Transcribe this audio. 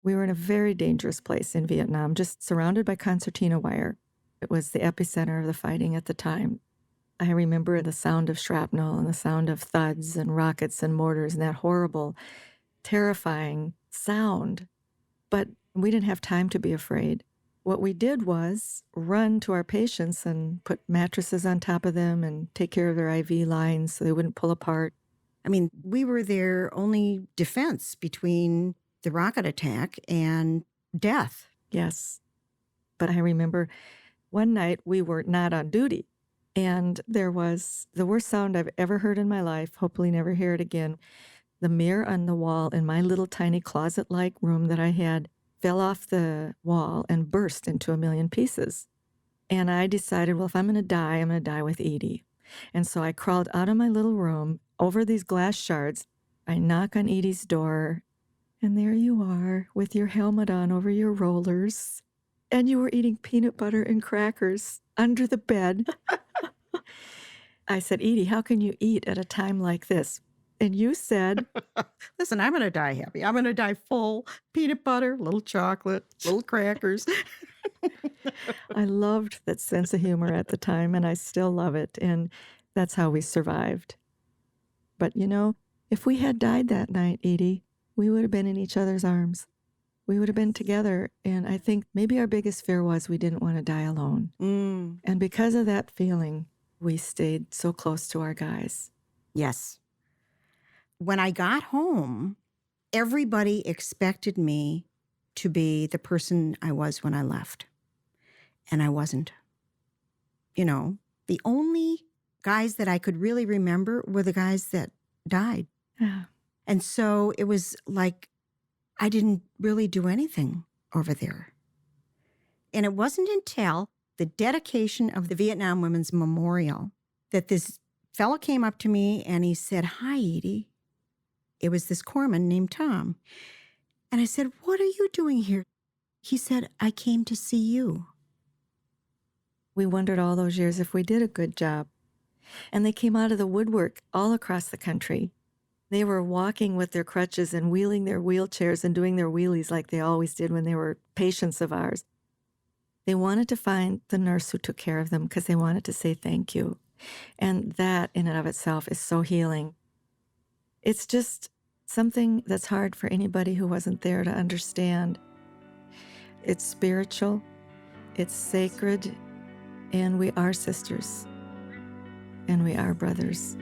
We were in a very dangerous place in Vietnam, just surrounded by concertina wire. It was the epicenter of the fighting at the time. I remember the sound of shrapnel and the sound of thuds and rockets and mortars and that horrible, terrifying sound. But we didn't have time to be afraid. What we did was run to our patients and put mattresses on top of them and take care of their IV lines so they wouldn't pull apart. I mean, we were their only defense between the rocket attack and death. Yes. But I remember one night we were not on duty, and there was the worst sound I've ever heard in my life, hopefully never hear it again. The mirror on the wall in my little tiny closet-like room that I had fell off the wall and burst into a million pieces. And I decided, well, if I'm going to die, I'm going to die with Edie. And so I crawled out of my little room over these glass shards. I knock on Edie's door, and there you are with your helmet on over your rollers. And you were eating peanut butter and crackers under the bed. I said, Edie, how can you eat at a time like this? And you said, Listen, I'm going to die happy. I'm going to die full. Peanut butter, little chocolate, little crackers. I loved that sense of humor at the time, and I still love it. And that's how we survived. But, you know, if we had died that night, Edie, we would have been in each other's arms. We would have been together. And I think maybe our biggest fear was we didn't want to die alone. And because of that feeling, we stayed so close to our guys. Yes. When I got home, everybody expected me to be the person I was when I left. And I wasn't. You know, the only guys that I could really remember were the guys that died. Yeah. And so it was like I didn't really do anything over there. And it wasn't until the dedication of the Vietnam Women's Memorial that this fellow came up to me and he said, "Hi, Edie." It was this corpsman named Tom. And I said, "What are you doing here?" He said, "I came to see you." We wondered all those years if we did a good job. And they came out of the woodwork all across the country. They were walking with their crutches and wheeling their wheelchairs and doing their wheelies like they always did when they were patients of ours. They wanted to find the nurse who took care of them because they wanted to say thank you. And that in and of itself is so healing. It's just something that's hard for anybody who wasn't there to understand. It's spiritual, it's sacred, and we are sisters, and we are brothers.